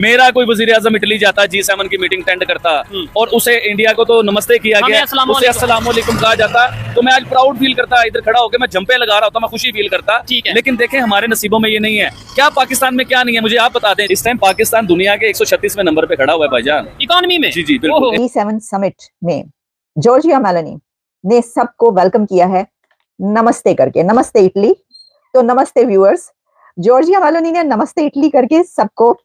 मेरा कोई वजीर आजम इटली जाता, G7 की मीटिंग अटेंड करता और उसे इंडिया को तो नमस्ते किया गया, उसे अस्सलाम वालेकुम कहा जाता, तो मैं आज प्राउड फील करता, इधर खड़ा होकर मैं जंपे लगा रहा होता, मैं खुशी फील करता। लेकिन देखें हमारे नसीबों में ये नहीं है। क्या पाकिस्तान में क्या नहीं है, मुझे आप बता दें। इस टाइम पाकिस्तान दुनिया के 136वें नंबर पे खड़ा हुआ है भाईजान, इकोनॉमी में। जी जी बिल्कुल। G7 समिट में जॉर्जिया मेलोनी ने सबको वेलकम किया है नमस्ते करके। नमस्ते इटली। तो नमस्ते व्यूअर्स, जॉर्जिया मेलोनी ने नमस्ते इटली करके सबको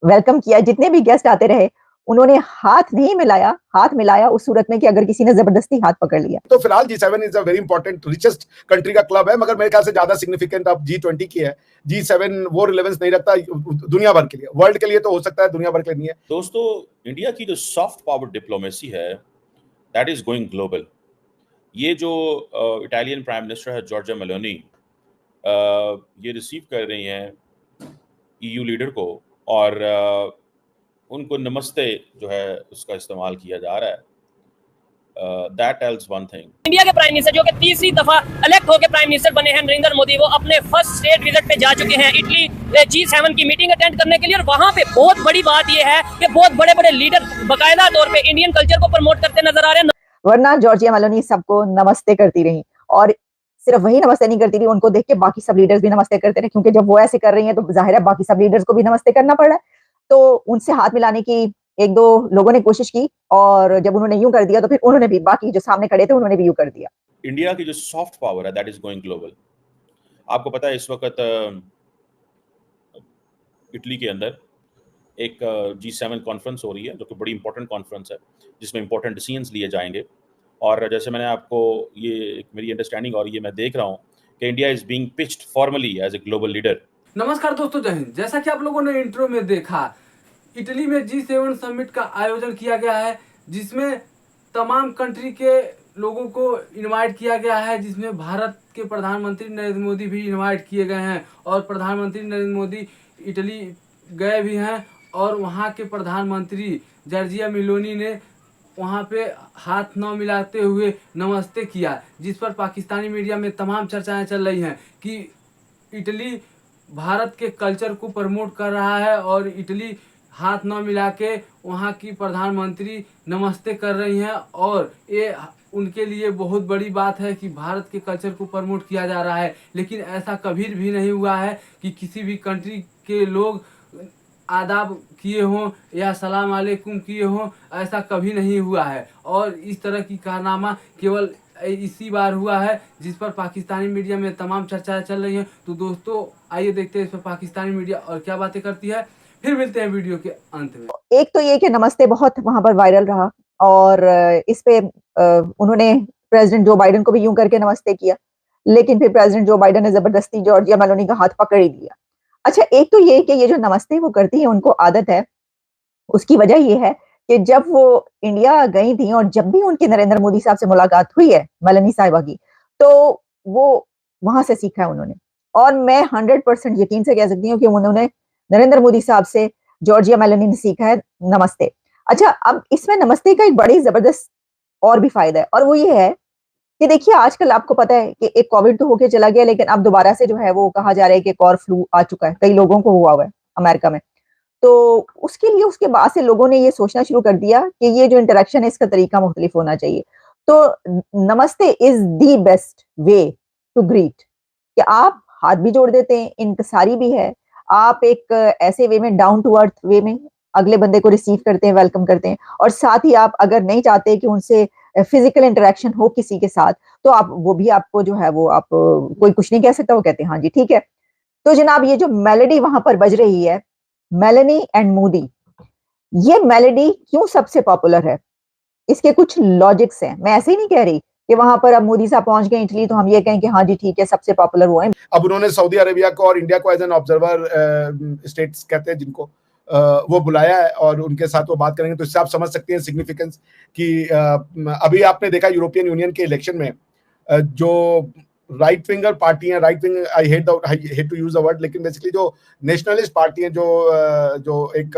वेलकम किया। जितने भी गेस्ट आते रहे उन्होंने हाथ नहीं मिलाया, हाथ मिलाया उस सूरत में कि अगर किसी ने जबरदस्ती हाथ पकड़ लिया। तो फिलहाल G7 is a very important richest country का क्लब है, मगर मेरे ख्याल से ज्यादा सिग्निफिकेंट अब G20 की है। G7 वो रिलेवेंस नहीं रखता दुनिया भर के लिए, वर्ल्ड के लिए तो हो सकता है, दुनिया भर के लिए नहीं है। दोस्तों, इंडिया की जो सॉफ्ट पावर डिप्लोमेसी है दैट इज गोइंग ग्लोबल। ये जो इटालियन प्राइम मिनिस्टर है जॉर्जिया मेलोनी, ये रिसीव कर रही हैं ईयू लीडर को और उनको नमस्ते जो है उसका इस्तेमाल किया जा रहा है। That tells one thing. India के प्राइम मिनिस्टर जो कि तीसरी दफा इलेक्ट होकर प्राइम मिनिस्टर बने हैं नरेंद्र मोदी, वो अपने फर्स्ट स्टेट विजिट पे जा चुके हैं इटली G7 की मीटिंग अटेंड करने के लिए। और वहां पे बहुत बड़ी बात ये है कि बहुत बड़े बड़े लीडर बाकायदा तौर पे इंडियन कल्चर को प्रमोट करते नजर आ रहे हैं। वरना जॉर्जिया मेलोनी सबको नमस्ते करती रही, और सिर्फ वही नमस्ते नहीं करती रही, उनको देख के बाकी सब लीडर्स भी नमस्ते करते रहे, क्योंकि जब वो ऐसे कर रही हैं तो जाहिर है बाकी सब लीडर्स को भी नमस्ते करना पड़ रहा है। तो उनसे हाथ मिलाने की एक दो लोगों ने कोशिश की, और जब उन्होंने यूं कर दिया तो फिर उन्होंने भी, बाकी जो सामने खड़े थे उन्होंने भी यूं कर दिया। इंडिया की जो सॉफ्ट पावर है दैट इज गोइंग ग्लोबल। आपको पता है इस वक्त इटली के अंदर एक G7 कॉन्फ्रेंस हो रही है, जो कि बड़ी इंपॉर्टेंट कॉन्फ्रेंस है, जिसमें इंपॉर्टेंट डिसीजंस लिए जाएंगे। और जैसे मैंने आपको ये एक मेरी अंडरस्टैंडिंग और ये मैं देख रहा हूँ कि India is being pitched formally as a global leader. नमस्कार दोस्तों, जय हिंद। जैसा कि आप लोगों ने इंट्रो में देखा, इटली में G7 समिट का आयोजन किया गया है, जिसमें तमाम कंट्री के लोगों को इनवाइट किया गया है, जिसमें भारत के प्रधानमंत्री नरेंद्र मोदी भी इनवाइट किए गए हैं। और प्रधानमंत्री नरेंद्र मोदी इटली गए भी हैं, और वहां के प्रधानमंत्री जॉर्जिया मेलोनी ने वहां पे हाथ न मिलाते हुए नमस्ते किया, जिस पर पाकिस्तानी मीडिया में तमाम चर्चाएं चल रही हैं कि इटली भारत के कल्चर को प्रमोट कर रहा है और इटली हाथ न मिला के वहाँ की प्रधानमंत्री नमस्ते कर रही हैं। और ये उनके लिए बहुत बड़ी बात है कि भारत के कल्चर को प्रमोट किया जा रहा है। लेकिन ऐसा कभी भी नहीं हुआ है कि किसी भी कंट्री के लोग आदाब किए हों या सलाम अलैकुम किए हों, ऐसा कभी नहीं हुआ है। और इस तरह की कारनामा केवल इसी बार हुआ है, जिस पर पाकिस्तानी मीडिया में तमाम चर्चाएं चल रही हैं। तो दोस्तों आइए देखते हैं इस पर पाकिस्तानी मीडिया और क्या बातें करती है, फिर मिलते हैं वीडियो के अंत में। एक तो ये कि नमस्ते बहुत वहां पर वायरल रहा, और इस पे उन्होंने प्रेसिडेंट जो बाइडेन को भी यूं करके नमस्ते किया, लेकिन फिर प्रेसिडेंट जो बाइडेन ने जबरदस्ती जॉर्जिया मेलोनी का हाथ पकड़ ही लिया। अच्छा, एक तो ये कि ये जो नमस्ते वो करती है, उनको आदत है। उसकी वजह ये है कि जब वो इंडिया गई थी और जब भी उनकी नरेंद्र मोदी साहब से मुलाकात हुई है मेलोनी साहिबा की, तो वो वहां से सीखा है उन्होंने। और मैं 100% यकीन से कह सकती हूँ कि उन्होंने नरेंद्र मोदी साहब से जॉर्जिया मेलोनी ने सीखा है नमस्ते। अच्छा, अब इसमें नमस्ते का एक बड़ी जबरदस्त और भी फायदा है, और वो ये है कि देखिए आजकल आपको पता है कि एक कोविड तो होके चला गया, लेकिन अब दोबारा से जो है वो कहा जा रहा है कि एक और फ्लू आ चुका है, कई लोगों को हुआ है अमेरिका में। तो उसके लिए उसके बाद से लोगों ने ये सोचना शुरू कर दिया कि ये जो इंटरेक्शन है इसका तरीका मुख्तलिफ होना चाहिए। तो namaste is the best way to greet, कि आप हाथ भी जोड़ देते हैं, इंकसारी भी है, आप एक ऐसे वे में, डाउन टू अर्थ वे में अगले बंदे को रिसीव करते हैं, वेलकम करते हैं। और साथ ही आप अगर नहीं चाहते कि उनसे फिजिकल इंटरेक्शन हो किसी के साथ, तो आप वो भी आपको जो है वो आप कोई कुछ नहीं कह सकता, वो कहते हैं हाँ जी ठीक है। तो जनाब ये जो मेलोडी वहां पर बज रही है, मेलोनी एंड मोदी, ये मेलोडी क्यों सबसे पॉपुलर है, इसके कुछ लॉजिक्स हैं। मैं ऐसे ही नहीं कह रही कि वहां पर अब मोदी साहब पहुंच गए इटली तो हम ये कहें कि हाँ जी ठीक है सबसे पॉपुलर वो है। अब उन्होंने सऊदी अरेबिया को और इंडिया को एज एन ऑब्जर्वर स्टेट्स कहते हैं जिनको, वो बुलाया है और उनके साथ वो बात करेंगे। तो इससे आप समझ सकते हैं सिग्निफिकेंस कि अभी आपने देखा यूरोपियन यूनियन के इलेक्शन में जो राइट विंगर पार्टी है, right wing, I hate to use the word, लेकिन बेसिकली जो नेशनलिस्ट पार्टी है, जो एक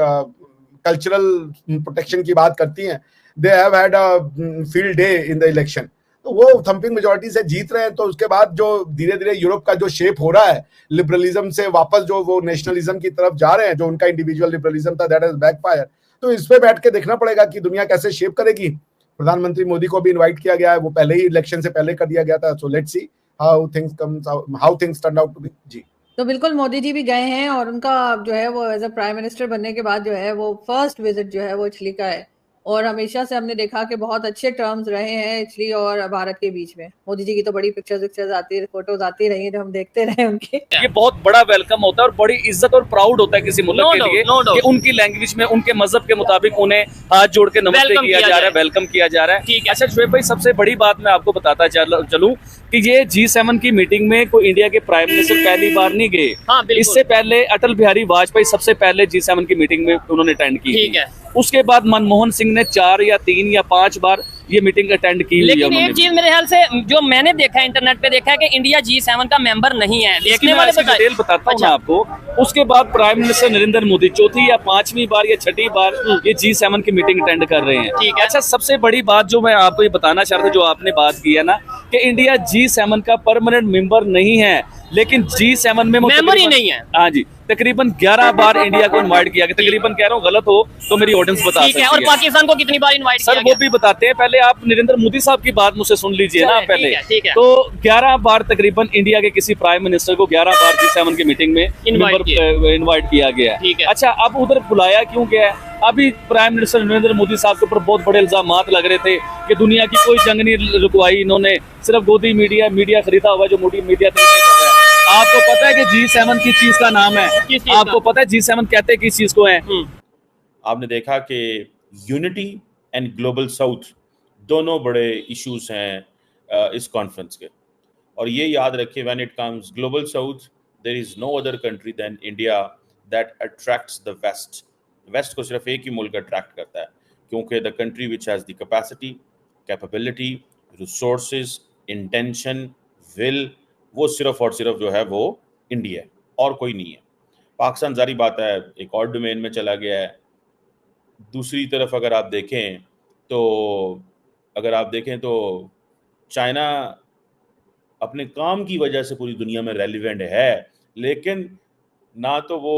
कल्चरल प्रोटेक्शन की बात करती हैं, they have had a field day in the election. तो वो थंपिंग मेजोरिटी से जीत रहे हैं। तो उसके बाद जो धीरे धीरे यूरोप का जो शेप हो रहा है लिबरलिज्म से वापस जो वो नेशनलिज्म की तरफ जा रहे हैं, जो उनका इंडिविजुअल लिबरलिज्म था दैट इज बैकफायर। तो इस पे बैठ के देखना पड़ेगा कि दुनिया कैसे शेप करेगी। प्रधानमंत्री मोदी को भी इनवाइट किया गया है, वो पहले ही इलेक्शन से पहले कर दिया गया था। So let's see how things turn out to be. जी तो बिल्कुल मोदी जी भी गए हैं और उनका जो है वो एज अ प्राइम मिनिस्टर बनने के बाद जो है वो फर्स्ट विजिट जो है वो इटली का है। और हमेशा से हमने देखा कि बहुत अच्छे टर्म्स रहे हैं इटली और भारत के बीच में। मोदी जी की तो बड़ी पिक्चर्स आती है, फोटोज आती रही है जो हम देखते रहे उनके। ये बहुत बड़ा वेलकम होता है और बड़ी इज्जत और प्राउड होता है किसी मुल्क के लिए कि उनकी लैंग्वेज में उनके मजहब के मुताबिक उन्हें हाथ जोड़ के नमस्ते किया जा रहा है, वेलकम किया जा रहा है। अच्छा शुएब भाई, सबसे बड़ी बात मैं आपको बताता चलूं कि ये G7 की मीटिंग में कोई इंडिया के प्राइम मिनिस्टर पहली बार नहीं गए। इससे पहले अटल बिहारी वाजपेयी सबसे पहले G7 की मीटिंग में उन्होंने अटेंड की। ठीक है। उसके बाद मनमोहन सिंह ने 4 या 3 या 5 बार ये मीटिंग अटेंड की। लेकिन एक चीज मेरे ख्याल से जो मैंने देखा है इंटरनेट पे देखा है कि इंडिया G7 का मेंबर नहीं है। देखने वाले डिटेल बताता हूँ मैं आपको। उसके बाद प्राइम मिनिस्टर नरेंद्र मोदी चौथी या 5वीं बार या 6ठी बार ये G7 की मीटिंग अटेंड कर रहे हैं। ठीक है। अच्छा, सबसे बड़ी बात जो मैं आपको ये बताना चाहता हूँ, जो आपने बात की है ना कि इंडिया G7 का परमानेंट मेंबर नहीं है, लेकिन G7 में मेंबर ही नहीं है। हाँ जी, तकरीबन 11 बार इंडिया को इनवाइट किया गया। तकरीबन कह रहा हूँ, गलत हो तो मेरी ऑडियंस बता सकती है। और पाकिस्तान को कितनी बार इनवाइट किया सर वो भी बताते हैं। पहले आप नरेंद्र मोदी साहब की बात मुझसे सुन लीजिए ना पहले। ठीक है। तो 11 बार तकरीबन इंडिया के किसी प्राइम मिनिस्टर को 11 बार G7 की मीटिंग में इनवाइट किया गया। अच्छा, अब उधर बुलाया क्यों गया है? अभी प्राइम मिनिस्टर नरेंद्र मोदी साहब के ऊपर बहुत बड़े इल्जामात लग रहे थे कि दुनिया की कोई जंग नहीं रुकवाई इन्होंने, सिर्फ गोदी मीडिया खरीदा हुआ जो मीडिया कर रहा है। आपको पता है कि G7 की चीज का नाम है? आपको पता है G7 कहते किस चीज को है? आपने देखा कि यूनिटी एंड ग्लोबल साउथ दोनों बड़े इश्यूज हैं इस कॉन्फ्रेंस के। और ये याद रखिए, when it comes global south there is no other country than India that attracts the west. West को सिर्फ एक ही मुल्क अट्रैक्ट करता है, क्योंकि the country which has the capacity, capability, resources, intention, will, वो सिर्फ और सिर्फ जो है वो इंडिया है और कोई नहीं है। पाकिस्तान जारी बात है एक और डोमेन में चला गया है। दूसरी तरफ अगर आप देखें तो चाइना अपने काम की वजह से पूरी दुनिया में रेलिवेंट है, लेकिन ना तो वो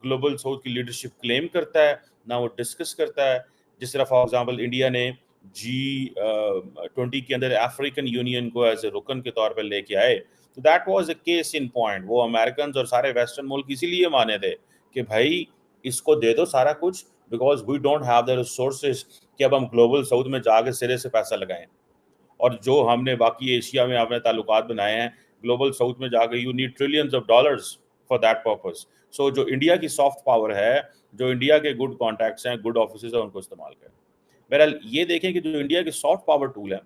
ग्लोबल साउथ की लीडरशिप क्लेम करता है, ना वो डिस्कस करता है। जिस तरह फॉर एग्जांपल इंडिया ने G20 के अंदर अफ्रीकन यूनियन को एज ए रुकन के तौर पर लेके आए, तो that was a case in point. वो अमेरिकन और सारे वेस्टर्न मुल्क इसीलिए माने थे कि भाई इसको दे दो सारा कुछ, because we don't have the resources कि अब हम ग्लोबल साउथ में जाके सिरे से पैसा लगाएं। और जो हमने बाकी एशिया में अपने ताल्लुकात बनाए हैं, ग्लोबल साउथ में जाके you need trillions of dollars for that purpose. So जो इंडिया की सॉफ्ट पावर है, जो इंडिया के गुड कॉन्टैक्ट्स हैं, गुड ऑफिसेज हैं, उनको इस्तेमाल करें। बहरहाल ये देखें कि जो इंडिया की सॉफ्ट पावर टूल है,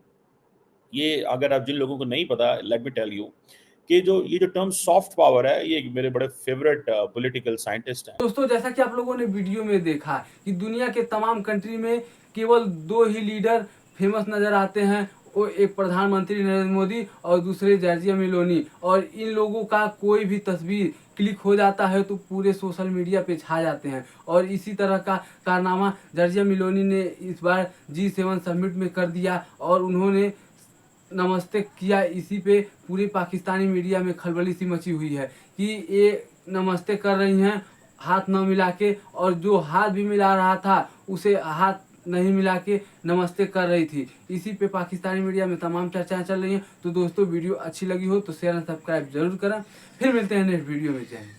ये अगर आप जिन लोगों को नहीं पता, लेट मी टेल यू कि ये जो टर्म सॉफ्ट पावर है, ये मेरे बड़े फेवरेट पॉलिटिकल साइंटिस्ट हैं। दोस्तों, जैसा कि आप लोगों ने वीडियो में देखा कि दुनिया के तमाम कंट्री में केवल 2 ही लीडर फेमस नजर आते हैं, वो एक प्रधानमंत्री नरेंद्र मोदी और दूसरे जॉर्जिया मेलोनी। और इन लोगों का कोई भी तस्वीर क्लिक हो जाता है तो पूरे सोशल मीडिया पे छा जाते हैं। और इसी तरह का कारनामा जॉर्जिया मेलोनी ने इस बार G7 समिट में कर दिया और उन्होंने नमस्ते किया। इसी पे पूरे पाकिस्तानी मीडिया में खलबली सी मची हुई है कि ये नमस्ते कर रही हैं हाथ न मिला के, और जो हाथ भी मिला रहा था उसे हाथ नहीं मिला के नमस्ते कर रही थी। इसी पे पाकिस्तानी मीडिया में तमाम चर्चाएं चल रही हैं। तो दोस्तों, वीडियो अच्छी लगी हो तो शेयर एंड सब्सक्राइब जरूर करें। फिर मिलते हैं नेक्स्ट वीडियो में। जय हिंद।